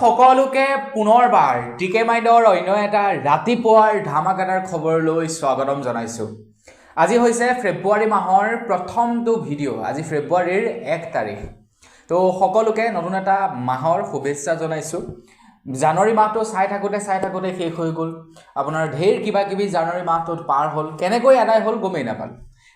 সকলোকে পুনৰবাৰ টিকে মাইডৰ অন্য এটা ৰাতিপুৱাৰ ধামাকাদাৰ খবৰলৈ স্বাগতম জনাইছো। আজি হৈছে ফেব্ৰুৱাৰী মাহৰ প্ৰথমটো ভিডিঅ'। আজি ফেব্ৰুৱাৰীৰ 1 তাৰিখ। তো সকলোকে নতুন এটা মাহৰ শুভেচ্ছা জনাইছো। জানুৱাৰী মাহটো চাই থাকোতে শেষ হৈ গ'ল। আপোনাৰ ঢেৰ কিবা কিবি জানুৱাৰী মাহটোত পাৰ হ'ল, কেনেকৈ আদায় হ'ল গমেই নাপাল।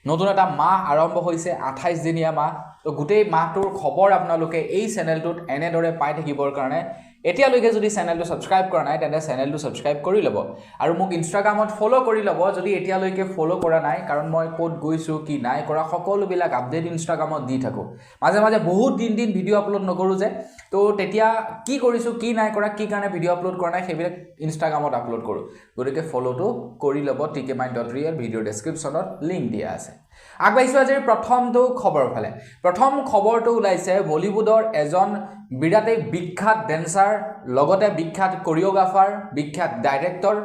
নতুন এটা মাহ আৰম্ভ হৈছে, 28 দিনীয়া মাহ। তো গোটেই মাহটোৰ খবৰ আপোনালোকে এই চেনেলটোত এনেদৰে পাই থাকিবৰ কাৰণে এতিয়ালৈকে যদি চেনেলটো ছাবস্ক্ৰাইব কৰা নাই তেন্তে চেনেলটো ছাবস্ক্ৰাইব কৰি ল'ব আৰু মোক ইনষ্টাগ্ৰামত ফ'ল' কৰি ল'ব যদি এতিয়ালৈকে ফ'ল' কৰা নাই, কাৰণ মই ক'ত গৈছোঁ কি নাই কৰা সকলোবিলাক আপডেট ইনষ্টাগ্ৰামত দি থাকোঁ। মাজে মাজে বহুত দিন ভিডিঅ' আপলোড নকৰোঁ যে, তো তেতিয়া কি কৰিছোঁ কি নাই কৰা, কি কাৰণে ভিডিঅ' আপলোড কৰা নাই সেইবিলাক ইনষ্টাগ্ৰামত আপলোড কৰোঁ। গতিকে ফ'ল'টো কৰি ল'ব। tkmine.real ভিডিঅ'ৰ ডেছক্ৰিপশ্যনত লিংক দিয়া আছে। আগবাঢ়িছোঁ আজিৰ প্ৰথমটো খবৰ ফালে। প্ৰথম খবৰটো ওলাইছে বলিউডৰ এজন বিৰাটেই বিখ্যাত ডেন্সাৰ, লগতে বিখ্যাত কোৰিঅ'গ্ৰাফাৰ, বিখ্যাত ডাইৰেক্টৰ।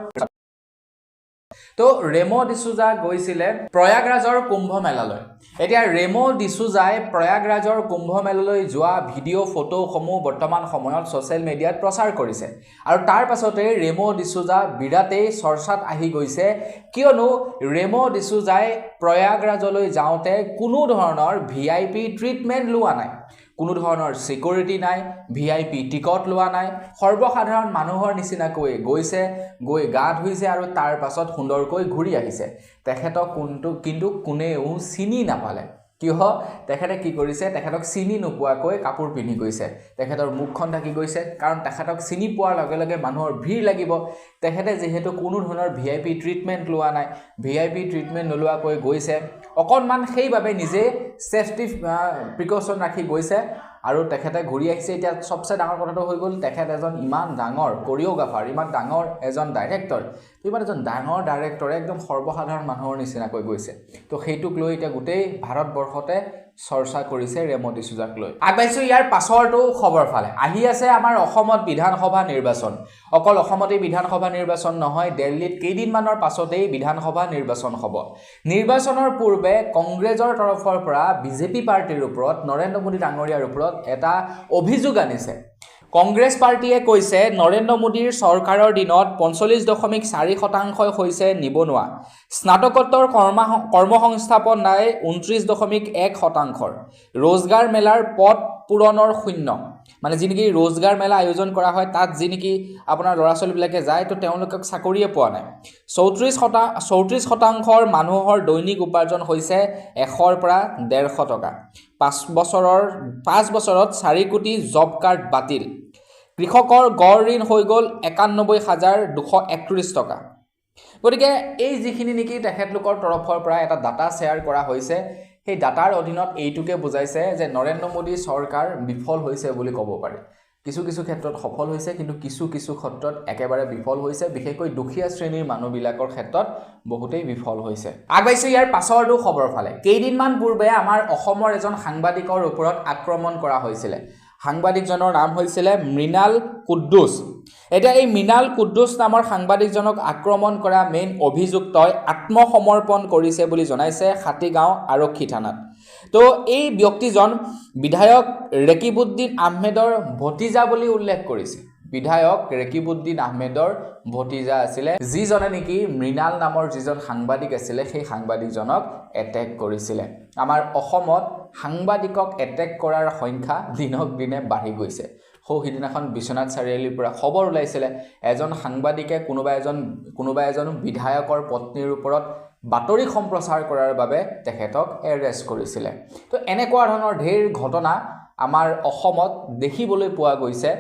তো ৰেমো ডিচুজা গৈছিলে প্ৰয়াগৰাজৰ কুম্ভ মেলালৈ। এতিয়া ৰেমো ডিচুজাই প্ৰয়াগৰাজৰ কুম্ভ মেলালৈ যোৱা ভিডিঅ' ফটোসমূহ বৰ্তমান সময়ত ছ'চিয়েল মিডিয়াত প্ৰচাৰ কৰিছে আৰু তাৰ পাছতে ৰেমো ডিচুজা বিৰাটেই চৰ্চাত আহি গৈছে, কিয়নো ৰেমো ডিচুজাই প্ৰয়াগৰাজলৈ যাওঁতে কোনো ধৰণৰ VIP ট্ৰিটমেণ্ট লোৱা নাই, কোনো ধৰণৰ সিকিউৰিটি নাই, VIP টিকট লোৱা নাই, সৰ্বসাধাৰণ মানুহৰ নিচিনাকৈ গৈছে, গৈ গা ধুইছে আৰু তাৰ পাছত সুন্দৰকৈ ঘূৰি আহিছে। তেখেতক কিন্তু কোনেও চিনি নাপালে। কিয়? তেখেতে কি কৰিছে, তেখেতক চিনি নোপোৱাকৈ কাপোৰ পিন্ধি গৈছে, তেখেতৰ মুখখন ঢাকি গৈছে, কাৰণ তেখেতক চিনি পোৱাৰ লগে লগে মানুহৰ ভিৰ লাগিব। তেখেতে যিহেতু কোনো ধৰণৰ VIP ট্ৰিটমেণ্ট লোৱা নাই, VIP ট্ৰিটমেণ্ট নোলোৱাকৈ গৈছে, অকণমান সেইবাবে নিজে ছেফটি প্ৰিকশ্যন ৰাখি গৈছে আৰু তেখেতে ঘূৰি আহিছে। এতিয়া সবচে ডাঙৰ কথাটো হৈ গ'ল, তেখেত এজন ইমান ডাঙৰ কোৰিঅ'গ্ৰাফাৰ, ইমান ডাঙৰ এজন ডাইৰেক্টৰ, ইমান এজন ডাঙৰ ডাইৰেক্টৰে একদম সৰ্বসাধাৰণ মানুহৰ নিচিনাকৈ গৈছে। তো সেইটোক লৈ এতিয়া গোটেই ভাৰতবৰ্ষতে চৰ্চা কৰিছে ৰেমো ডিচুজাক লৈ। আগবাঢ়িছোঁ ইয়াৰ পাছৰটো খবৰ ফালে। আহি আছে আমাৰ অসমত বিধানসভা নিৰ্বাচন। অকল অসমতেই বিধানসভা নিৰ্বাচন নহয়, দিল্লীত কেইদিনমানৰ পাছতেই বিধানসভা নিৰ্বাচন হ'ব। নিৰ্বাচনৰ পূৰ্বে কংগ্ৰেছৰ তৰফৰ পৰা বিজেপি পাৰ্টিৰ ওপৰত, নৰেন্দ্ৰ মোদী ডাঙৰীয়াৰ ওপৰত এটা অভিযোগ আনিছে। কংগ্ৰেছ পাৰ্টিয়ে কৈছে নৰেন্দ্ৰ মোদীৰ চৰকাৰৰ দিনত 45.4% হৈছে নিবনুৱা, স্নাতকোত্তৰ কৰ্মসংস্থাপন নাই 29.1%, ৰোজগাৰ মেলাৰ পদ পূৰণৰ শূন্য। মানে যি নেকি ৰোজগাৰ মেলা আয়োজন কৰা হয়, তাত যি নেকি আপোনাৰ ল'ৰা ছোৱালীবিলাকে যায়, তো তেওঁলোকক চাকৰিয়ে পোৱা নাই। 34% মানুহৰ দৈনিক উপাৰ্জন হৈছে 100ৰ পৰা 150 টকা। 5 বছৰত 4 কোটি জব কাৰ্ড বাতিল। কৃষকৰ গড় ঋণ হৈ গ'ল 91,231 টকা। গতিকে এই যিখিনি নেকি তেখেতলোকৰ তৰফৰ পৰা এটা ডাটা শ্বেয়াৰ কৰা হৈছে, সেই ডাটাৰ অধীনত এইটোকে বুজাইছে যে নৰেন্দ্ৰ মোদী চৰকাৰ বিফল হৈছে বুলি ক'ব পাৰি। কিছু ক্ষেত্ৰত সফল হৈছে, কিন্তু কিছু ক্ষেত্ৰত একেবাৰে বিফল হৈছে, বিশেষকৈ দুখীয়া শ্ৰেণীৰ মানুহবিলাকৰ ক্ষেত্ৰত বহুতেই বিফল হৈছে। আগবাঢ়িছোঁ ইয়াৰ পাছৰটো খবৰ ফালে। কেইদিনমান পূৰ্বে আমাৰ অসমৰ এজন সাংবাদিকৰ ওপৰত আক্ৰমণ কৰা হৈছিলে। সাংবাদিকজনৰ নাম হৈছিলে মৃণাল কুদ্দুছ। এতিয়া এই মৃণাল কুদ্দুছ নামৰ সাংবাদিকজনক আক্ৰমণ কৰা মেইন অভিযুক্তই আত্মসমৰ্পণ কৰিছে বুলি জনাইছে হাতীগাঁও আৰক্ষী থানাত। তো এই ব্যক্তিজন বিধায়ক ৰেকিবুদ্দিন আহমেদৰ ভতিজা বুলি উল্লেখ কৰিছে। বিধায়ক ৰেকিবুদ্দিন আহমেদৰ ভতিজা আছিলে, যিজনে নেকি মৃণাল নামৰ যিজন সাংবাদিক আছিলে সেই সাংবাদিকজনক এটেক কৰিছিলে। আমাৰ অসমত সাংবাদিকক এটেক কৰাৰ সংখ্যা দিনক দিনে বাঢ়ি গৈছে। সিদিনাখন বিশ্বনাথ চাৰিআলিৰ পৰা খবৰ ওলাইছিলে, এজন সাংবাদিকে কোনোবা এজন বিধায়কৰ পত্নীৰ ওপৰত বাতৰি সম্প্ৰচাৰ কৰাৰ বাবে তেখেতক এৰেষ্ট কৰিছিলে। তো এনেকুৱা ধৰণৰ ঢেৰ ঘটনা আমাৰ অসমত দেখিবলৈ পোৱা গৈছে।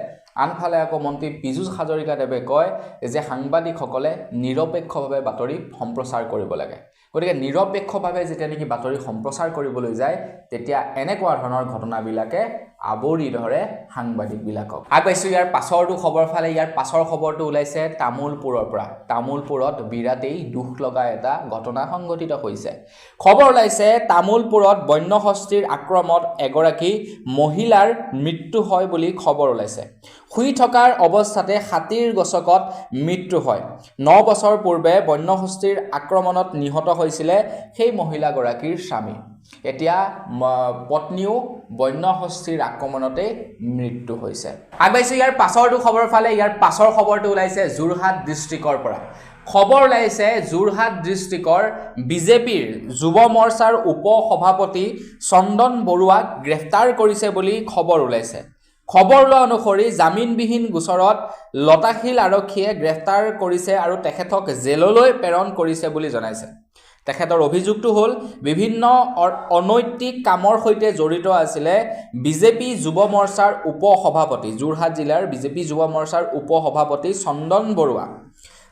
আনফালে আকৌ মন্ত্ৰী পীযুষ হাজৰিকাদেৱে কয় যে সাংবাদিকসকলে নিৰপেক্ষভাৱে বাতৰি সম্প্ৰচাৰ কৰিব লাগে। গতিকে নিৰপেক্ষভাৱে যেতিয়া নেকি বাতৰি সম্প্ৰচাৰ কৰিবলৈ যায়, তেতিয়া এনেকুৱা ধৰণৰ ঘটনাবিলাকে আৱৰি ধৰে সাংবাদিকবিলাকক। আগবাঢ়িছোঁ ইয়াৰ পাছৰটো খবৰ ফালে। ইয়াৰ পাছৰ খবৰটো ওলাইছে তামোলপুৰৰ পৰা। তামোলপুৰত বিৰাটেই দুখ লগা এটা ঘটনা সংঘটিত হৈছে। খবৰ ওলাইছে তামোলপুৰত বন্যহস্তীৰ আক্ৰমণত এগৰাকী মহিলাৰ মৃত্যু হয় বুলি খবৰ ওলাইছে। শুই থকাৰ অৱস্থাতে হাতীৰ গছকত মৃত্যু হয়। 9 বছৰ পূৰ্বে বন্যহস্তীৰ আক্ৰমণত নিহত হৈছিলে সেই মহিলাগৰাকীৰ স্বামী। এতিয়া পত্নীও বন্য হস্তীৰ আক্ৰমণতে মৃত্যু হৈছে। আগবাইছোঁ ইয়াৰ পাছৰটো খবৰ ফালে। ইয়াৰ পাছৰ খবৰটো ওলাইছে যোৰহাট ডিষ্ট্ৰিক্টৰ পৰা। খবৰ ওলাইছে যোৰহাট ডিষ্ট্ৰিক্টৰ বিজেপিৰ যুৱ মৰ্চাৰ উপ সভাপতি চন্দন বৰুৱাক গ্ৰেপ্তাৰ কৰিছে বুলি খবৰ ওলাইছে। খবৰ লোৱা অনুসৰি জামিনবিহীন গোচৰত লতাশিল আৰক্ষীয়ে গ্ৰেপ্তাৰ কৰিছে আৰু তেখেতক জেললৈ প্ৰেৰণ কৰিছে বুলি জনাইছে। তেখেতৰ অভিযোগটো হ'ল বিভিন্ন অনৈতিক কামৰ সৈতে জড়িত আছিলে বিজেপি যুৱ মৰ্চাৰ উপ সভাপতি, যোৰহাট জিলাৰ বিজেপি যুৱ মৰ্চাৰ উপ সভাপতি চন্দন বৰুৱা।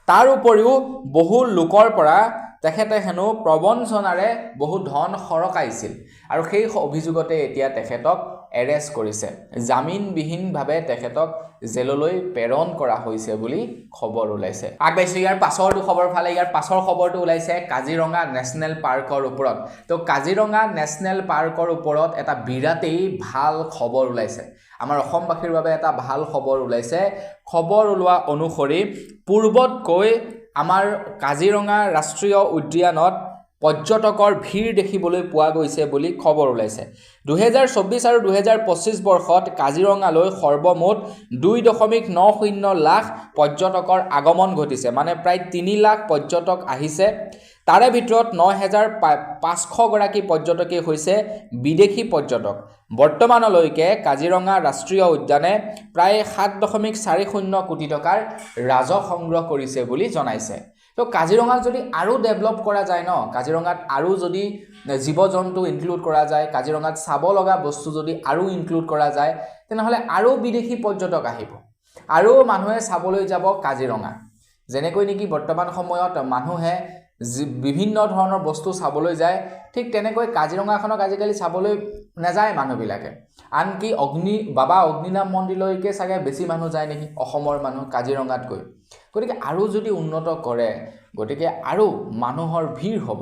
তাৰ উপৰিও বহু লোকৰ পৰা তেখেতে হেনো প্ৰবঞ্চনাৰে বহু ধন সৰকাইছিল আৰু সেই অভিযোগতে এতিয়া তেখেতক এৰেষ্ট কৰিছে। জামিনবিহীনভাৱে তেখেতক জেললৈ প্ৰেৰণ কৰা হৈছে বুলি খবৰ ওলাইছে। আগবাইছোঁ ইয়াৰ পাছৰটো খবৰ ফালে। ইয়াৰ পাছৰ খবৰটো ওলাইছে কাজিৰঙা নেশ্যনেল পাৰ্কৰ ওপৰত। তো কাজিৰঙা নেশ্যনেল পাৰ্কৰ ওপৰত এটা বিৰাটেই ভাল খবৰ ওলাইছে। আমাৰ অসমবাসীৰ বাবে এটা ভাল খবৰ ওলাইছে। খবৰ ওলোৱা অনুসৰি পূৰ্বতকৈ আমাৰ কাজিৰঙা ৰাষ্ট্ৰীয় উদ্যানত পৰ্যটকৰ ভিৰ দেখিবলৈ পোৱা গৈছে বুলি খবৰ ওলাইছে। 2024 আৰু 2025 বৰ্ষত কাজিৰঙালৈ সৰ্বমুঠ 2.90 লাখ পৰ্যটকৰ আগমন ঘটিছে। মানে প্ৰায় 3 লাখ পৰ্যটক আহিছে। তাৰে ভিতৰত 9,500 গৰাকী পৰ্যটকেই হৈছে বিদেশী পৰ্যটক। বৰ্তমানলৈকে কাজিৰঙা ৰাষ্ট্ৰীয় উদ্যানে প্ৰায় 7.40 কোটি টকাৰ ৰাজহ সংগ্ৰহ কৰিছে বুলি জনাইছে। তো কাজিৰঙাক যদি আৰু ডেভেলপ কৰা যায় ন, কাজিৰঙাত আৰু যদি জীৱ জন্তু ইনক্লুড কৰা যায়, কাজিৰঙাত চাব লগা বস্তু যদি আৰু ইনক্লুড কৰা যায়, তেনেহ'লে আৰু বিদেশী পৰ্যটক আহিব আৰু মানুহে চাবলৈ যাব কাজিৰঙা। যেনেকৈ নেকি বৰ্তমান সময়ত মানুহে বিভিন্ন ধৰণৰ বস্তু চাবলৈ যায়, ঠিক তেনেকৈ কাজিৰঙাখনক আজিকালি চাবলৈ নাযায় মানুহবিলাকে। আনকি বাবা অগ্নিনাভ মন্দিৰলৈকে চাগে বেছি মানুহ যায় নেকি অসমৰ মানুহ কাজিৰঙাতকৈ। গতিকে আৰু যদি উন্নত কৰে, গতিকে আৰু মানুহৰ ভিৰ হ'ব,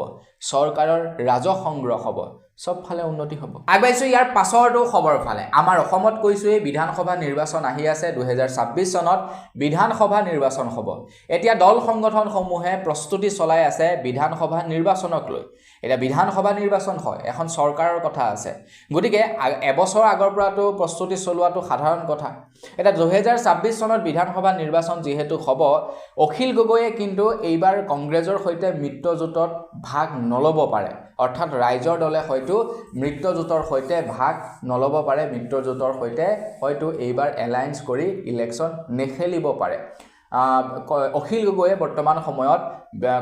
চৰকাৰৰ ৰাজহ সংগ্ৰহ হ'ব, সব ফালে উন্নতি হ'ব। আগবাইছোঁ ইয়াৰ পাছৰটো খবৰ ফালে। আমাৰ অসমত কৈছোঁৱেই বিধানসভা নিৰ্বাচন আহি আছে। 2026 চনত বিধানসভা নিৰ্বাচন হ'ব। এতিয়া দল সংগঠনসমূহে প্ৰস্তুতি চলাই আছে বিধানসভা নিৰ্বাচনক লৈ। এতিয়া বিধানসভা নিৰ্বাচন হয়, এখন চৰকাৰৰ কথা আছে। গতিকে এবছৰ আগৰ পৰাতো প্ৰস্তুতি চলোৱাটো সাধাৰণ কথা। এতিয়া 2026 চনত বিধানসভা নিৰ্বাচন যিহেতু হ'ব, অখিল গগৈয়ে কিন্তু এইবাৰ কংগ্ৰেছৰ সৈতে মিত্ৰজোঁটত ভাগ নল'ব পাৰে। অৰ্থাৎ ৰাইজৰ দলে হয়তো মিত্ৰজোঁটৰ সৈতে ভাগ নল'ব পাৰে, মিত্ৰজোঁটৰ সৈতে হয়তো এইবাৰ এলায়েন্স কৰি ইলেকশ্যন নেখেলিব পাৰে। অখিল গগৈয়ে বৰ্তমান সময়ত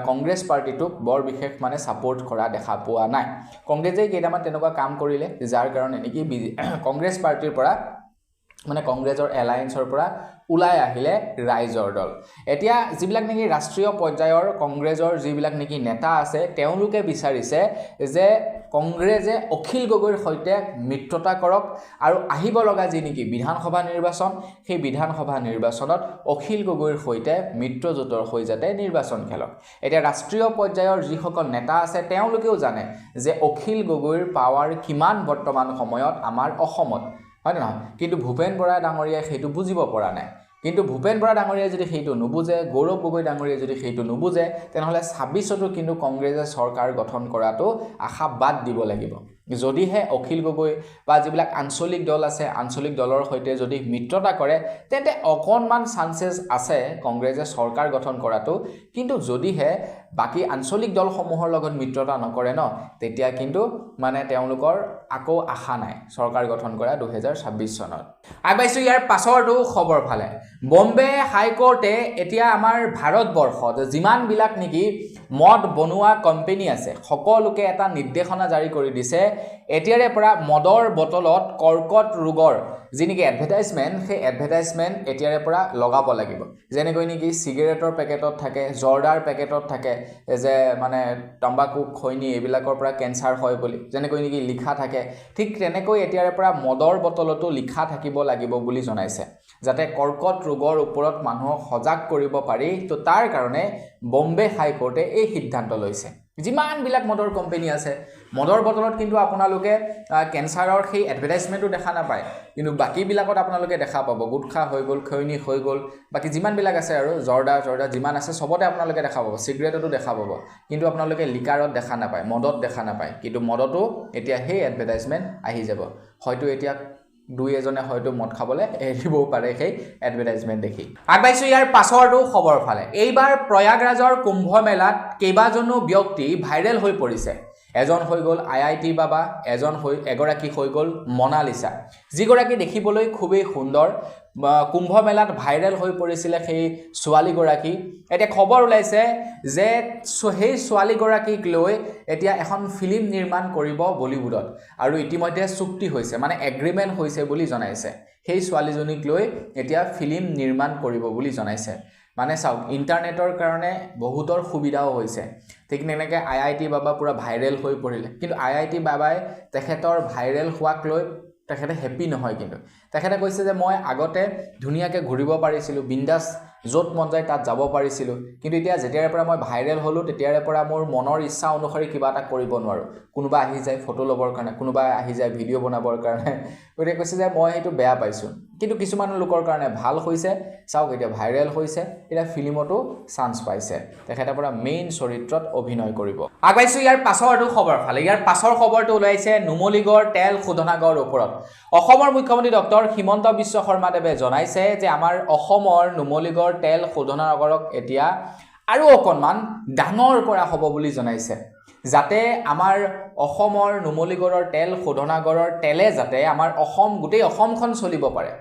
কংগ্ৰেছ পাৰ্টিটোক বৰ বিশেষ মানে ছাপোৰ্ট কৰা দেখা পোৱা নাই। কংগ্ৰেছে কেইটামান তেনেকুৱা কাম কৰিলে যাৰ কাৰণে নেকি কংগ্ৰেছ পাৰ্টিৰ পৰা মানে কংগ্ৰেছৰ এলায়েন্সৰ পৰা ওলাই আহিলে ৰাইজৰ দল। এতিয়া যিবিলাক নেকি ৰাষ্ট্ৰীয় পৰ্যায়ৰ কংগ্ৰেছৰ যিবিলাক নেকি নেতা আছে, তেওঁলোকে বিচাৰিছে যে কংগ্ৰেছে অখিল গগৈৰ সৈতে মিত্ৰতা কৰক আৰু আহিব লগা যি নেকি বিধানসভা নিৰ্বাচন, সেই বিধানসভা নিৰ্বাচনত অখিল গগৈৰ সৈতে মিত্ৰজোঁটৰ হৈ যাতে নিৰ্বাচন খেলক। এতিয়া ৰাষ্ট্ৰীয় পৰ্যায়ৰ যিসকল নেতা আছে তেওঁলোকেও জানে যে অখিল গগৈৰ পাৱাৰ কিমান বৰ্তমান সময়ত আমাৰ অসমত, হয় নহয়? কিন্তু ভূপেন বৰা ডাঙৰীয়াই সেইটো বুজিব পৰা নাই। কিন্তু ভূপেন বৰা ডাঙৰীয়াই যদি সেইটো নুবুজে, গৌৰৱ গগৈ ডাঙৰীয়াই যদি সেইটো নুবুজে, তেনেহ'লে 26তো কিন্তু কংগ্ৰেছে চৰকাৰ গঠন কৰাটো আশা বাদ দিব লাগিব। যদিহে অখিল গগৈ বা যিবিলাক আঞ্চলিক দল আছে, আঞ্চলিক দলৰ সৈতে যদি মিত্ৰতা কৰে, তেন্তে অকণমান চান্সেছ আছে কংগ্ৰেছে চৰকাৰ গঠন কৰাটো। কিন্তু যদিহে বাকী আঞ্চলিক দলসমূহৰ লগত মিত্ৰতা নকৰে ন, তেতিয়া কিন্তু মানে তেওঁলোকৰ আকৌ আশা নাই চৰকাৰ গঠন কৰা 2026 চনত। আগবাইছোঁ ইয়াৰ পাছৰটো খবৰ ফালে। বম্বে হাইকোৰ্টে এতিয়া আমাৰ ভাৰতবৰ্ষত যিমানবিলাক নেকি মদ বনোৱা কোম্পানী আছে, সকলোকে এটা নিৰ্দেশনা জাৰি কৰি দিছে। এতিয়াৰে পৰা মদৰ বটলত কৰ্কট ৰোগৰ যি নেকি এডভাৰটাইজমেণ্ট, সেই এডভাৰটাইজমেণ্ট এতিয়াৰে পৰা লগাব লাগিব। যেনেকৈ নেকি চিগাৰেটৰ পেকেটত থাকে, জৰ্দাৰ পেকেটত থাকে যে মানে তম্বাকু খৈনী এইবিলাকৰ পৰা কেঞ্চাৰ হয় বুলি যেনেকৈ নেকি লিখা থাকে, ঠিক তেনেকৈ এতিয়াৰে পৰা মদৰ বটলতো লিখা থাকিব লাগিব বুলি জনাইছে, যাতে কৰ্কট ৰোগৰ ওপৰত মানুহক সজাগ কৰিব পাৰি। তো তাৰ কাৰণে বম্বে হাইকোৰ্টে এই সিদ্ধান্ত লৈছে। যিমানবিলাক মদৰ কোম্পানী আছে মদৰ বটলত কিন্তু আপোনালোকে কেঞ্চাৰৰ সেই এডভাৰটাইজমেণ্টটো দেখা নাপায় কিন্তু বাকীবিলাকত আপোনালোকে দেখা পাব গুটখা হৈ গ'ল খৈনি হৈ গ'ল বাকী যিমানবিলাক আছে আৰু জৰ্দা যিমান আছে সবতে আপোনালোকে দেখা পাব চিগাৰেটতো দেখা পাব কিন্তু আপোনালোকে লিকাৰত দেখা নাপায় মদত দেখা নাপায় কিন্তু মদতো এতিয়া সেই এডভাৰটাইজমেণ্ট আহি যাব হয়তো এতিয়া দুই এজনে হয়তো মদ খাবলৈ এৰিবও পাৰে সেই এডভাৰটাইজমেণ্ট দেখি আগবাইছোঁ ইয়াৰ পাছৰটো খবৰ ফালে এইবাৰ প্ৰয়াগৰাজৰ কুম্ভ মেলাত কেইবাজনো ব্যক্তি ভাইৰেল হৈ পৰিছে এজন হৈ গ'ল IIT বাবা এগৰাকী হৈ গ'ল মনালিসা যিগৰাকী দেখিবলৈ খুবেই সুন্দৰ কুম্ভ মেলাত ভাইৰেল হৈ পৰিছিলে সেই ছোৱালীগৰাকী এতিয়া খবৰ ওলাইছে যে সেই ছোৱালীগৰাকীক লৈ এতিয়া এখন ফিল্ম নিৰ্মাণ কৰিব বলিউডত আৰু ইতিমধ্যে চুক্তি হৈছে মানে এগ্ৰিমেণ্ট হৈছে বুলি জনাইছে সেই ছোৱালীজনীক লৈ এতিয়া ফিল্ম নিৰ্মাণ কৰিব বুলি জনাইছে মানে চাওক ইণ্টাৰনেটৰ কাৰণে বহুতৰ সুবিধাও হৈছে ঠিক তেনেকৈ IIT বাবা পুৰা ভাইৰেল হৈ পৰিলে কিন্তু IIT বাবাই তেখেতৰ ভাইৰেল হোৱাক লৈ তেখেতে হেপী নহয় কিন্তু তেখেতে কৈছে যে মই আগতে ধুনীয়াকৈ ঘূৰিব পাৰিছিলোঁ বিন্দাছ য'ত মন যায় তাত যাব পাৰিছিলোঁ কিন্তু এতিয়া যেতিয়াৰ পৰা মই ভাইৰেল হ'লোঁ তেতিয়াৰ পৰা মোৰ মনৰ ইচ্ছা অনুসৰি কিবা এটা কৰিব নোৱাৰোঁ কোনোবা আহি যায় ফটো ল'বৰ কাৰণে কোনোবা আহি যায় ভিডিঅ' বনাবৰ কাৰণে গতিকে কৈছে যে মই সেইটো বেয়া পাইছোঁ কিন্তু কিছুমান লোকৰ কাৰণে ভাল হৈছে চাওক এতিয়া ভাইৰেল হৈছে এতিয়া ফিল্মতো চান্স পাইছে তেখেতে পৰা মেইন চৰিত্ৰত অভিনয় কৰিব আগবাইছোঁ ইয়াৰ পাছৰটো খবৰ ফালে ইয়াৰ পাছৰ খবৰটো ওলাইছে নুমলীগড় তেল শোধনাগাৰৰ ওপৰত অসমৰ মুখ্যমন্ত্ৰী ডক্টৰ হিমন্ত বিশ্ব শৰ্মাদেৱে জনাইছে যে আমাৰ অসমৰ নুমলীগড় তেল শোধনাগাৰক এতিয়া আৰু অকণমান ডাঙৰ কৰা হ'ব বুলি জনাইছে যাতে আমাৰ অসমৰ নুমলীগড়ৰ তেল শোধনাগাৰৰ তেলে যাতে আমাৰ গোটেই অসমখন চলিব পাৰে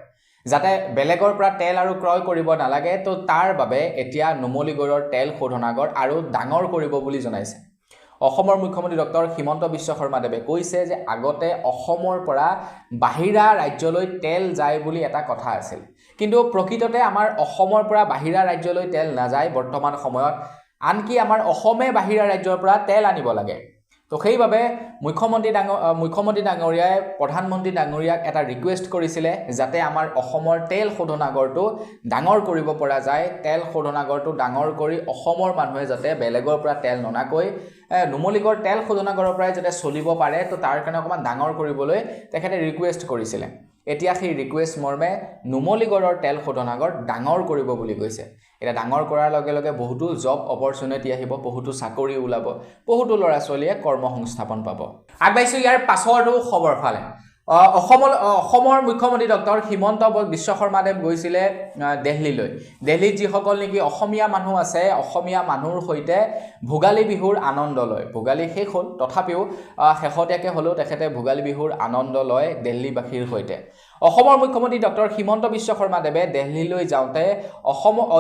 যাতে বেলেগৰ পৰা তেল আৰু ক্ৰয় কৰিব নালাগে তো তাৰ বাবে এতিয়া নুমলীগড়ৰ তেল শোধনাগাৰ আৰু ডাঙৰ কৰিব বুলি জনাইছে অসমৰ মুখ্যমন্ত্ৰী ডক্টৰ হিমন্ত বিশ্ব শৰ্মাদেৱে কৈছে যে আগতে অসমৰ পৰা বাহিৰা ৰাজ্যলৈ তেল যায় বুলি এটা কথা আছিল কিন্তু প্ৰকৃততে আমাৰ অসমৰ পৰা বাহিৰা ৰাজ্যলৈ তেল নাযায় বৰ্তমান সময়ত আনকি আমাৰ অসমে বাহিৰা ৰাজ্যৰ পৰা তেল আনিব লাগে তো সেইবাবে মুখ্যমন্ত্ৰী ডাঙৰীয়াই প্ৰধানমন্ত্ৰী ডাঙৰীয়াক এটা ৰিকুৱেষ্ট কৰিছিলে যাতে আমাৰ অসমৰ তেল শোধনাগাৰটো ডাঙৰ কৰিব পৰা যায় তেল শোধনাগাৰটো ডাঙৰ কৰি অসমৰ মানুহে যাতে বেলেগৰ পৰা তেল ননাকৈ নুমলীগড় তেল শোধনাগাৰৰ পৰাই যাতে চলিব পাৰে তো তাৰ কাৰণে অকণমান ডাঙৰ কৰিবলৈ তেখেতে ৰিকুৱেষ্ট কৰিছিলে এতিয়া সেই ৰিকুৱেষ্ট মৰ্মে নুমলীগড়ৰ তেল শোধনাগাৰ ডাঙৰ কৰিব বুলি কৈছে এটা ডাঙৰ কৰাৰ লগে লগে বহুতো জব অপৰচুনিটি আহিব বহুতো চাকৰি ওলাব বহুতো ল'ৰা ছোৱালীয়ে কৰ্মসংস্থাপন পাব আগবাইছোঁ ইয়াৰ পাছৰটো খবৰ ফালে অসমৰ মুখ্যমন্ত্ৰী ডক্টৰ হিমন্ত বিশ্ব শৰ্মাদেৱ গৈছিলে দিল্লীত যিসকল নেকি অসমীয়া মানুহ আছে অসমীয়া মানুহৰ সৈতে ভোগালী বিহুৰ আনন্দ লয় ভোগালী শেষ হ'ল তথাপিও শেহতীয়াকৈ হ'লেও তেখেতে ভোগালী বিহুৰ আনন্দ লয় দিল্লীবাসীৰ সৈতে অসমৰ মুখ্যমন্ত্ৰী ডক্টৰ হিমন্ত বিশ্ব শৰ্মাদেৱে দিল্লীলৈ যাওঁতে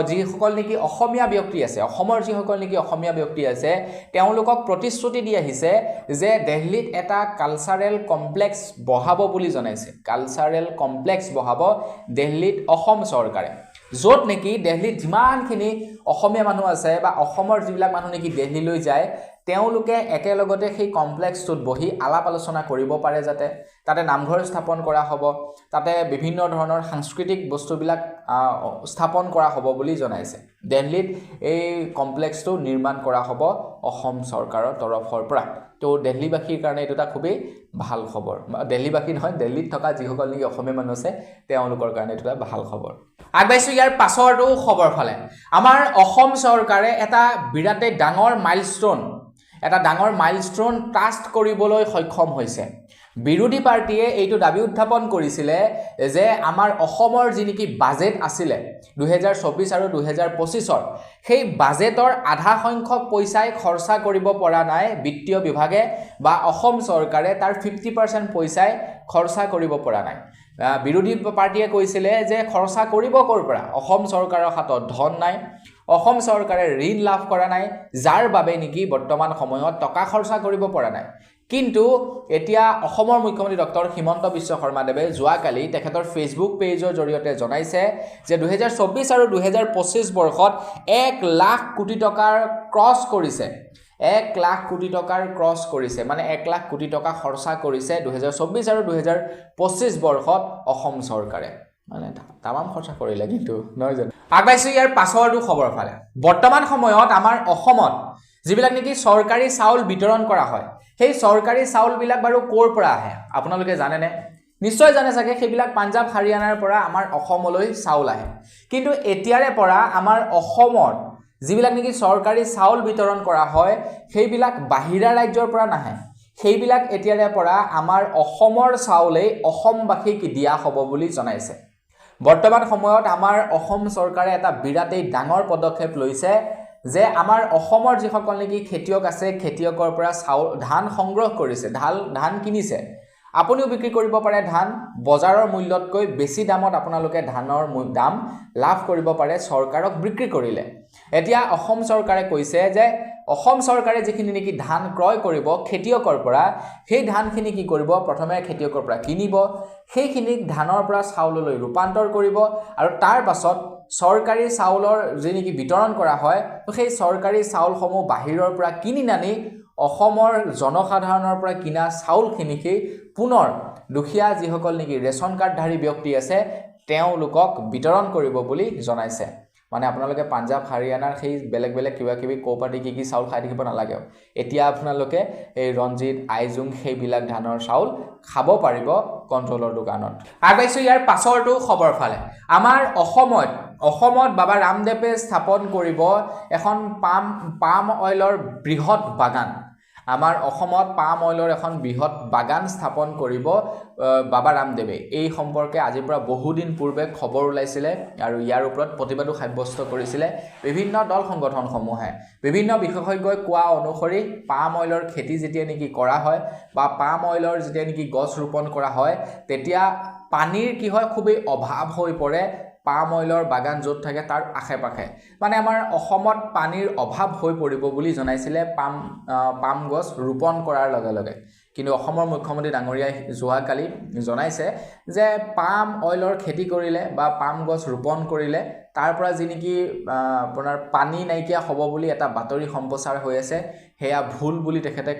যিসকল নেকি অসমীয়া ব্যক্তি আছে অসমৰ যিসকল নেকি অসমীয়া ব্যক্তি আছে তেওঁলোকক প্ৰতিশ্ৰুতি দি আহিছে যে দিল্লীত এটা কালচাৰেল কমপ্লেক্স বহাব বুলি জনাইছে কালচাৰেল কমপ্লেক্স বহাব দিল্লীত অসম চৰকাৰে য'ত নেকি দিল্লীত যিমানখিনি অসমীয়া মানুহ আছে বা অসমৰ যিবিলাক মানুহ নেকি দিল্লীলৈ যায় তেওঁলোকে একেলগতে সেই কমপ্লেক্সটোত বহি আলাপ আলোচনা কৰিব পাৰে যাতে তাতে নামঘৰ স্থাপন কৰা হ'ব তাতে বিভিন্ন ধৰণৰ সাংস্কৃতিক বস্তুবিলাক স্থাপন কৰা হ'ব বুলি জনাইছে দিল্লীত এই কমপ্লেক্সটো নিৰ্মাণ কৰা হ'ব অসম চৰকাৰৰ তৰফৰ পৰা তো দিল্লীবাসীৰ কাৰণে এইটো এটা খুবেই ভাল খবৰ দিল্লীবাসী নহয় দিল্লীত থকা যিসকল নেকি অসমীয়া মানুহ আছে তেওঁলোকৰ কাৰণে এইটো এটা ভাল খবৰ আগবাইছোঁ ইয়াৰ পাছৰটো খবৰ ফালে আমাৰ অসম চৰকাৰে এটা বিৰাটেই ডাঙৰ মাইলষ্টন ট্ৰাষ্ট কৰিবলৈ সক্ষম হৈছে বিৰোধী পাৰ্টিয়ে এইটো দাবী উত্থাপন কৰিছিলে যে আমাৰ অসমৰ যি নেকি বাজেট আছিলে 2024 আৰু 2025 সেই বাজেটৰ আধা সংখ্যক পইচাই খৰচা কৰিব পৰা নাই বিত্তীয় বিভাগে বা অসম চৰকাৰে তাৰ 50% পইচাই খৰচা কৰিব পৰা নাই বিৰোধী পাৰ্টিয়ে কৈছিলে যে খৰচা কৰিব ক'ৰ পৰা অসম চৰকাৰৰ হাতত ধন নাই অসম চৰকাৰে ঋণ লাভ কৰা নাই যাৰ বাবে নেকি বৰ্তমান সময়ত টকা খৰচা কৰিব পৰা নাই কিন্তু এতিয়া অসমৰ মুখ্যমন্ত্ৰী ডক্টৰ হিমন্ত বিশ্ব শৰ্মাদেৱে যোৱাকালি তেখেতৰ ফেচবুক পেজৰ জৰিয়তে জনাইছে যে 2024 আৰু 2025 বৰ্ষত 1 লাখ কোটি টকাৰ ক্ৰছ কৰিছে 1 লাখ কোটি টকাৰ ক্ৰছ কৰিছে মানে 1 লাখ কোটি টকা খৰচা কৰিছে 2024 আৰু 2025 বৰ্ষত অসম চৰকাৰে মানে তামাম খৰচা কৰিলে কিন্তু নহয় জানো আগবাইছোঁ ইয়াৰ পাছৰটো খবৰ ফালে বৰ্তমান সময়ত আমাৰ অসমত যিবিলাক নেকি চৰকাৰী চাউল বিতৰণ কৰা হয় সেই চৰকাৰী চাউলবিলাক বাৰু ক'ৰ পৰা আহে আপোনালোকে জানেনে নিশ্চয় জানে চাগে সেইবিলাক পাঞ্জাব হাৰিয়ানাৰ পৰা আমাৰ অসমলৈ চাউল আহে কিন্তু এতিয়াৰে পৰা আমাৰ অসমত যিবিলাক নেকি চৰকাৰী চাউল বিতৰণ কৰা হয় সেইবিলাক বাহিৰা ৰাজ্যৰ পৰা নাহে সেইবিলাক এতিয়াৰে পৰা আমাৰ অসমৰ চাউলেই অসমবাসীক দিয়া হ'ব বুলি জনাইছে বৰ্তমান সময়ত আমাৰ অসম চৰকাৰে এটা বিৰাটেই ডাঙৰ পদক্ষেপ লৈছে যে আমাৰ অসমৰ যিসকল নেকি খেতিয়ক আছে খেতিয়কৰ পৰা চাউল ধান সংগ্ৰহ কৰিছে ধান কিনিছে আপুনিও বিক্ৰী কৰিব পাৰে ধান বজাৰৰ মূল্যতকৈ বেছি দামত আপোনালোকে ধানৰ দাম লাভ কৰিব পাৰে চৰকাৰক বিক্ৰী কৰিলে এতিয়া অসম চৰকাৰে কৈছে যে অসম চৰকাৰে যিখিনি নেকি ধান ক্ৰয় কৰিব খেতিয়কৰ পৰা সেই ধানখিনি কি কৰিব প্ৰথমে খেতিয়কৰ পৰা কিনিব সেইখিনি ধানৰ পৰা চাউললৈ ৰূপান্তৰ কৰিব আৰু তাৰ পাছত চৰকাৰী চাউলৰ যি নেকি বিতৰণ কৰা হয় সেই চৰকাৰী চাউলসমূহ বাহিৰৰ পৰা কিনি নানি অসমৰ জনসাধাৰণৰ পৰা কিনা চাউলখিনিকে পুনৰ দুখীয়া যিসকল নেকি ৰেচন কাৰ্ডধাৰী ব্যক্তি আছে তেওঁলোকক বিতৰণ কৰিব বুলি জনাইছে মানে আপোনালোকে পাঞ্জাব হাৰিয়ানাৰ সেই বেলেগ বেলেগ কিবা কিবি কোপাৰ্টি কি চাউল খাই থাকিব নালাগে এতিয়া আপোনালোকে এই ৰঞ্জিত আইজুং সেইবিলাক ধানৰ চাউল খাব পাৰিব কণ্ট্ৰলৰ দোকানত আগবাইছো ইয়াৰ পাছৰটো খবৰ ফালে আমাৰ অসমত বাবা ৰামদেৱে স্থাপন কৰিব এখন পাম অইলৰ বৃহৎ বাগান আমাৰ অসমত পাম অইলৰ এখন বৃহৎ বাগান স্থাপন কৰিব বাবা ৰামদেৱে এই সম্পৰ্কে আজিৰ পৰা বহুদিন পূৰ্বে খবৰ ওলাইছিলে আৰু ইয়াৰ ওপৰত প্ৰতিবাদো সাব্যস্ত কৰিছিলে বিভিন্ন দল সংগঠনসমূহে বিভিন্ন বিশেষজ্ঞই কোৱা অনুসৰি পাম অইলৰ খেতি যেতিয়া নেকি কৰা হয় বা পাম অইলৰ যেতিয়া নেকি গছ ৰোপণ কৰা হয় তেতিয়া পানীৰ কি হয় খুবেই অভাৱ হৈ পৰে পাম অইলৰ বাগান য'ত থাকে তাৰ আশে-পাশে মানে আমাৰ অসমত পানীৰ অভাৱ হৈ পৰিব বুলি জনাইছিলে পাম গছ ৰোপণ কৰাৰ লগে লগে কিন্তু অসমৰ মুখ্যমন্ত্ৰী ডাঙৰীয়াই যোৱাকালি জনাইছে যে পাম অইলৰ খেতি কৰিলে বা পাম গছ ৰোপণ কৰিলে তাৰ পৰা যি নেকি আপোনাৰ পানী নাইকিয়া হ'ব বুলি এটা বাতৰি সম্প্ৰচাৰ হৈ আছে হেয়া ভুল বুলি তেখেতে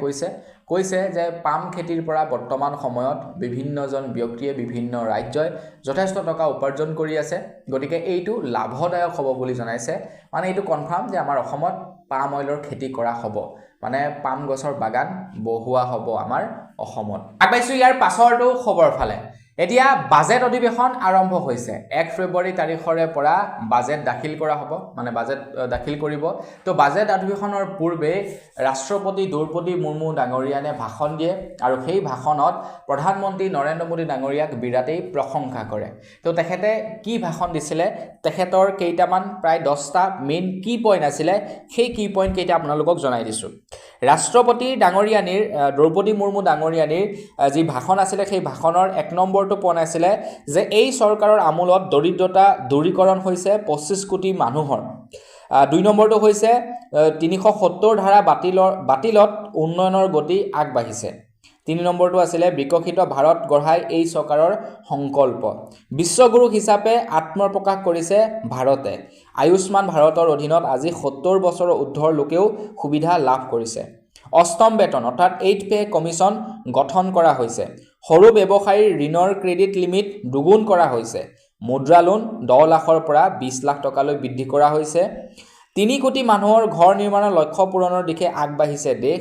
কৈছে যে পাম খেতিৰ পৰা বৰ্তমান সময়ত বিভিন্নজন ব্যক্তিয়ে বিভিন্ন ৰাজ্যই যথেষ্ট টকা উপাৰ্জন কৰি আছে গতিকে এইটো লাভদায়ক হ'ব বুলি জনাইছে মানে এইটো কনফাৰ্ম যে আমাৰ অসমত পাম অইলৰ খেতি কৰা হ'ব মানে পাম গছৰ বাগান বহুৱা হ'ব আমাৰ অসমত আগবাইছো ইয়াৰ পাছৰটো খবৰ ফালে এতিয়া বাজেট অধিৱেশন আৰম্ভ হৈছে 1 ফেব্ৰুৱাৰী তাৰিখৰে পৰা বাজেট দাখিল কৰা হ'ব মানে বাজেট দাখিল কৰিব তো বাজেট অধিৱেশনৰ পূৰ্বে ৰাষ্ট্ৰপতি দ্ৰৌপদী মুৰ্মু ডাঙৰীয়ানে ভাষণ দিয়ে আৰু সেই ভাষণত প্ৰধানমন্ত্ৰী নৰেন্দ্ৰ মোদী ডাঙৰীয়াক বিৰাটেই প্ৰশংসা কৰে তো তেখেতে কি ভাষণ দিছিলে তেখেতৰ কেইটামান প্ৰায় 10টা মেইন কি পইণ্ট আছিলে সেই কি পইণ্ট কেইটা আপোনালোকক জনাই দিছোঁ ৰাষ্ট্ৰপতি ডাঙৰীয়ানীৰ দ্ৰৌপদী মুৰ্মু ডাঙৰীয়ানীৰ যি ভাষণ আছিলে সেই ভাষণৰ 1 নম্বৰটো পইণ্ট আছিলে যে এই চৰকাৰৰ আমোলত দৰিদ্ৰতা দূৰীকৰণ হৈছে 25 কোটি মানুহৰ 2 নম্বৰটো হৈছে 370 ধাৰা বাতিলত উন্নয়নৰ গতি আগবাঢ়িছে 3 নম্বৰটো আছিলে বিকশিত ভাৰত গঢ়াই এই চৰকাৰৰ সংকল্প বিশ্বগুৰু হিচাপে আত্মপ্ৰকাশ কৰিছে ভাৰতে আয়ুষ্মান ভাৰতৰ অধীনত আজি 70 বছৰৰ ঊৰ্ধ্বৰ লোকেও সুবিধা লাভ কৰিছে অষ্টম বেতন অৰ্থাৎ 8 পে কমিশন গঠন কৰা হৈছে সৰু ব্যৱসায়ীৰ ঋণৰ ক্ৰেডিট লিমিট দুগুণ কৰা হৈছে মুদ্ৰা লোন 10 লাখৰ পৰা 20 লাখ টকালৈ বৃদ্ধি কৰা হৈছে 3 কোটি মানুহৰ ঘৰ নিৰ্মাণৰ লক্ষ্য পূৰণৰ দিশে আগবাঢ়িছে দেশ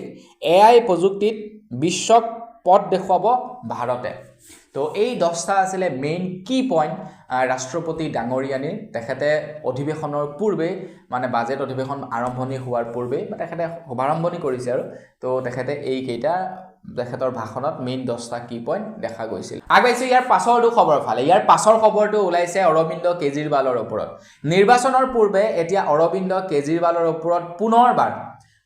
AI প্ৰযুক্তিত বিশ্বক পথ দেখুৱাব ভাৰতে তো এই 10টা আছিলে মেইন কি পইণ্ট ৰাষ্ট্ৰপতি ডাঙৰীয়ানীৰ তেখেতে অধিৱেশনৰ পূৰ্বে মানে বাজেট অধিৱেশন আৰম্ভণি হোৱাৰ পূৰ্বে তেখেতে শুভাৰম্ভণি কৰিছে আৰু তো তেখেতে এই কেইটা তেখেতৰ ভাষণত মেইন 10টা কি পইণ্ট দেখা গৈছিল আগবাইছে ইয়াৰ পাছৰটো খবৰ ফালে ইয়াৰ পাছৰ খবৰটো ওলাইছে অৰবিন্দ কেজৰিৱালৰ ওপৰত নিৰ্বাচনৰ পূৰ্বে এতিয়া অৰবিন্দ কেজৰিৱালৰ ওপৰত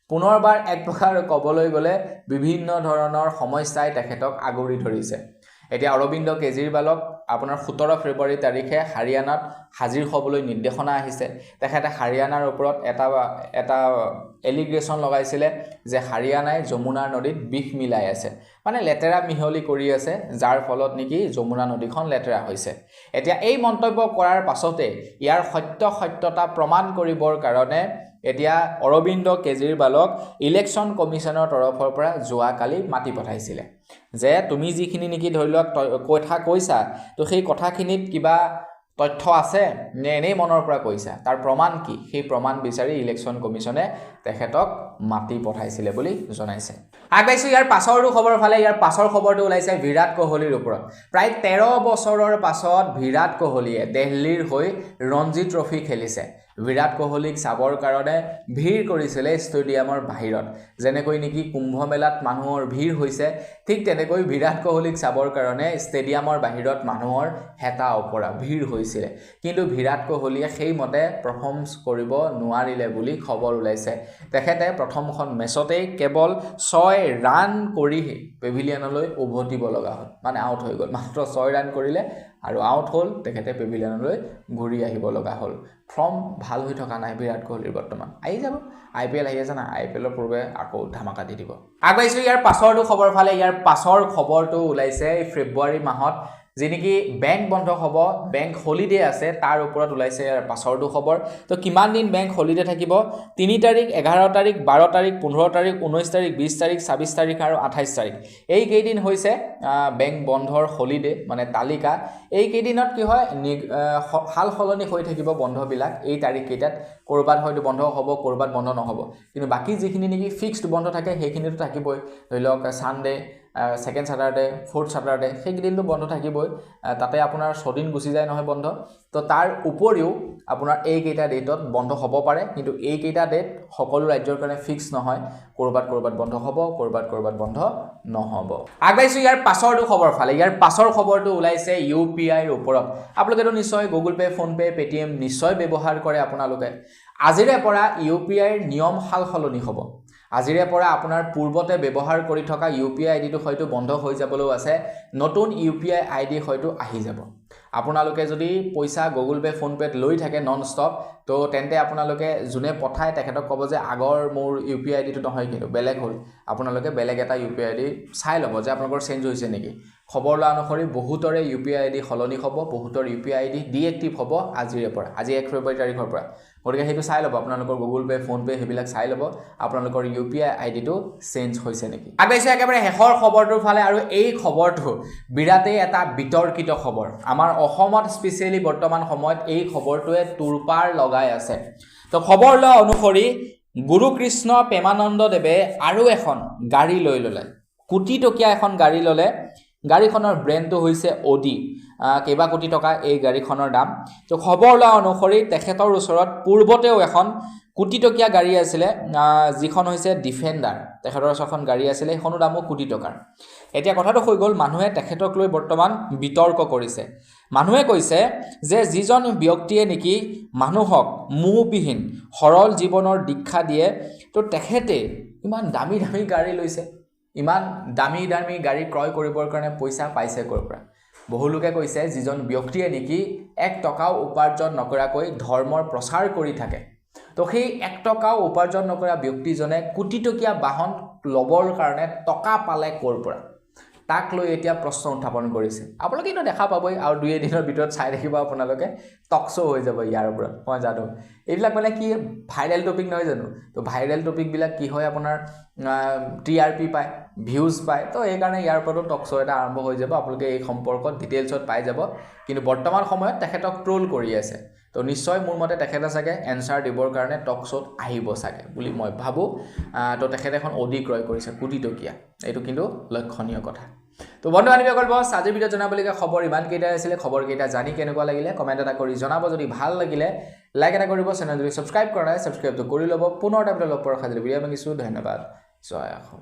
পুনৰবাৰ এক প্ৰকাৰ ক'বলৈ গ'লে বিভিন্ন ধৰণৰ সমস্যাই তেখেতক আগুৰি ধৰিছে এতিয়া অৰবিন্দ কেজৰিৱালক আপোনাৰ 17 ফেব্ৰুৱাৰী তাৰিখে হাৰিয়ানাত হাজিৰ হ'বলৈ নিৰ্দেশনা আহিছে তেখেতে হাৰিয়ানাৰ ওপৰত এটা এলিগেশ্যন লগাইছিলে যে হাৰিয়ানাই যমুনা নদীত বিষ মিলাই আছে মানে লেতেৰা মিহলি কৰি আছে যাৰ ফলত নেকি যমুনা নদীখন লেতেৰা হৈছে এতিয়া এই মন্তব্য কৰাৰ পাছতে ইয়াৰ সত্যতা প্ৰমাণ কৰিবৰ কাৰণে এতিয়া অৰবিন্দ কেজৰিৱালক ইলেকশ্যন কমিশনৰ তৰফৰ পৰা যোৱাকালি মাতি পঠাইছিলে যে তুমি যিখিনি নেকি ধৰি লওক কথা কৈছা তো সেই কথাখিনিত কিবা তথ্য আছে নে এনেই মনৰ পৰা কৈছা তাৰ প্ৰমাণ কি সেই প্ৰমাণ বিচাৰি ইলেকশ্যন কমিছনে তেখেতক মাতি পঠাইছিলে বুলি জনাইছে আগবাইছো ইয়াৰ পাছৰটো খবৰ ফালে ইয়াৰ পাছৰ খবৰটো ওলাইছে বিৰাট কোহলিৰ ওপৰত প্ৰায় 13 বছৰৰ পাছত বিৰাট কোহলিয়ে দিল্লীৰ হৈ ৰঞ্জি ট্ৰফি খেলিছে বিৰাট কোহলিক চাবৰ কাৰণে ভিৰ কৰিছিলে ষ্টেডিয়ামৰ বাহিৰত যেনেকৈ নেকি কুম্ভ মেলাত মানুহৰ ভিৰ হৈছে ঠিক তেনেকৈ বিৰাট কোহলিক চাবৰ কাৰণে ষ্টেডিয়ামৰ বাহিৰত মানুহৰ হেতা ওপৰা ভিৰ হৈছিল কিন্তু বিৰাট কোহলিয়ে সেই মতে পাৰফৰ্ম কৰিব নোৱাৰিলে বুলি খবৰ ওলাইছে তেখেতে প্ৰথমখন মেচতেই কেৱল 6 ৰান কৰি পেভিলিয়নলৈ উভতিব লগা হ'ল মানে আউট হৈ গ'ল মাত্ৰ 6 ৰান কৰিলে আৰু আউট হ'ল তেখেতে পেভিলিয়নলৈ ঘূৰি আহিব লগা হ'ল ফৰ্ম ভাল হৈ থকা নাই বিৰাট কোহলিৰ বৰ্তমান আহি যাব আইপিএল আহি আছে না আইপিএলৰ পূৰ্বে আকৌ ধামাকা দি দিব আগবাইছো ইয়াৰ পাছৰটো খবৰ ফালে ইয়াৰ পাছৰ খবৰটো ওলাইছে ফেব্ৰুৱাৰী মাহত যে নেকি বেংক বন্ধ হ'ব বেংক হলিডে আছে তাৰ ওপৰত ওলাইছে ইয়াৰ পাছৰটো খবৰ তো কিমান দিন বেংক হলিডে থাকিব 3 তাৰিখ 11 তাৰিখ 12 তাৰিখ 15 তাৰিখ 19 তাৰিখ 20 তাৰিখ 26 তাৰিখ আৰু 28 তাৰিখ এই কেইদিন হৈছে বেংক বন্ধৰ হলিডে মানে তালিকা এই কেইদিনত কি হয় হাল সলনি হৈ থাকিব বন্ধবিলাক এই তাৰিখ কেইটাত কৰবাত হয়তো বন্ধ হ'ব কৰবাত বন্ধ নহব কিন্তু বাকি যিখিনি নেকি ফিক্সড বন্ধ থাকে সেইখিনিতো থাকিবই ধৰি লওক সানডে সেকেন্ড স্যাটাৰডে ফোৰ্থ স্যাটাৰডে সেই দিনটো বন্ধ থাকিবই তাতে আপোনাৰ 6 দিন গুচি যায় নহয় বন্ধ তো তাৰ উপৰিও আপোনাৰ এই কেইটা ডেটত বন্ধ হ'ব পাৰে কিন্তু এই কেইটা ডেট সকলো ৰাজ্যৰ কাৰণে ফিক্স নহয় কৰবাত বন্ধ হ'ব কৰবাত বন্ধ নহব আগবাইছো ইয়াৰ পাছৰটো খবৰ ফালে ইয়াৰ পাছৰ খবৰটো ওলাইছে ইউপিআই ৰ ওপৰত আপোনালোকেতো নিশ্চয় Google pay phone pay Paytm নিশ্চয় ব্যৱহাৰ কৰে আপোনালোকে আজিৰে পৰা ইউপিআই ৰ নিয়ম হাল সলনি হ'ব আজিৰে পৰা আপোনাৰ পূৰ্বতে ব্যৱহাৰ কৰি থকা ইউপিআই আইডিটো হয়তো বন্ধ হৈ যাবলৈ আছে নতুন ইউপিআই আইডি হয়তো আহি যাব আপোনালোকে যদি পইচা গুগল পে ফোন পেত লৈ থাকে নন ষ্টপ তো তেন্তে আপোনালোকে জুনে পঠায় তেখেতক ক'ব যে আগৰ মোৰ ইউপিআই আইডিটো নহয় কিন্তু বেলেগ হ'ল আপোনালোকে বেলেগ এটা ইউপিআই আইডি চাই ল'ব যে আপোনালোকৰ চেঞ্জ হৈছে নেকি খবৰ লোৱা অনুসৰি বহুতৰে ইউপিআই আইডি সলনি হ'ব বহুতৰ ইউপিআই আইডি ডিএক্টিভ হ'ব আজিৰে পৰা আজি 1 ফেব্ৰুৱাৰী তাৰিখৰ পৰা গতিকে সেইটো চাই ল'ব আপোনালোকৰ গুগল পে ফোন পে সেইবিলাক চাই ল'ব আপোনালোকৰ ইউপিআই আইডিটো চেঞ্জ হৈছে নেকি আগবাইছে একেবাৰে শেষৰ খবৰটোৰ ফালে আৰু এই খবৰটো বিৰাটেই এটা বিতৰ্কিত খবৰ আমাৰ অসমত স্পেচিয়ালি বৰ্তমান সময়ত এই খবৰটোৱে তুৰপাৰ লগাই আছে তো খবৰ লোৱা অনুসৰি গুৰু কৃষ্ণ প্ৰেমানন্দ দেৱে আৰু এখন গাড়ী লৈ ল'লে কোটি টকীয়া এখন গাড়ী ল'লে গাড়ীখনৰ ব্ৰেণ্ডটো হৈছে অডি কেবা কোটি টকা এই গাড়ীখনৰ দাম তো খবৰ লোৱা অনুসৰি তেখেতৰ ওচৰত পূৰ্বতেও এখন কোটি টকীয়া গাড়ী আছিলে যিখন হৈছে ডিফেন্ডাৰ তেখেতৰ ওচৰখন গাড়ী আছিলে সেইখনৰ দামো কোটি টকাৰ এতিয়া কথাটো হৈ গ'ল মানুহে তেখেতক লৈ বৰ্তমান বিতৰ্ক কৰিছে মানুহে কৈছে যে যিজন ব্যক্তিয়ে নেকি মানুহক মোহবিহীন সৰল জীৱনৰ দীক্ষা দিয়ে তো তেখেতে ইমান দামী গাড়ী লৈছে ইমান দামী গাড়ী ক্ৰয় কৰিবৰ কাৰণে পইচা পাইছে ক'ৰ পৰা বহু লোকে কৈছে যিজন ব্যক্তিয়ে নেকি 1 টকাও উপাৰ্জন নকৰাকৈ ধৰ্মৰ প্ৰচাৰ কৰি থাকে তো সেই 1 টকাও উপাৰ্জন নকৰা ব্যক্তিজনে কোটি টকীয়া বাহন ল'বৰ কাৰণে টকা পালে ক'ৰ পৰা তাক লৈ এতিয়া প্ৰশ্ন উত্থাপন কৰিছে আপোনালোকে ইনো দেখা পাবই আৰু 2 দিনৰ ভিতৰত চাই দেখিব আপোনালোকে টক শ্ব হৈ যাব ইয়াৰ ওপৰত মই জানো এইবিলাক মানে কি ভাইৰেল টপিক নহয় জানো তো ভাইৰেল টপিক বিলাক কি হয় আপোনাৰ টিআৰপি পায় ভিউজ পায় তো এই কাৰণে ইয়াৰ ওপৰত টক শ্ব এটা আৰম্ভ হৈ যাব আপোনালোকে এই সম্পৰ্কত ডিটেইলছত পাই যাব কিন্তু বৰ্তমান সময়ত তেখেতক ট্ৰোল কৰি আছে তো নিশ্চয় মোৰ মতে তেখেতে চাগে এনসাৰ দিবৰ কাৰণে টক শ্বত আহিব চাগে বুলি মই ভাবো তো তেখেতে এখন অডি ক্ৰয় কৰিছে কোটি টকীয়া এইটো কিন্তু লক্ষণীয় কথা তো বন্ধু বান্ধৱীসকল বস আজিৰ ভিডিঅ' জনাবলগীয়া খবৰ ইমান কেইটা আছিলে খবৰ কেইটা জানি কেনেকুৱা লাগিলে কমেণ্ট এটা কৰি জনাব যদি ভাল লাগিলে লাইক এটা কৰিব চেনেল যদি সাবস্ক্ৰাইব কৰা নাই সাবস্ক্ৰাইবটো কৰি ল'ব পুনৰ এটা ভিডিঅ' লগ পোৱাৰ খাতিৰত বিদায় মাগিছোঁ ধন্যবাদ জয় অসম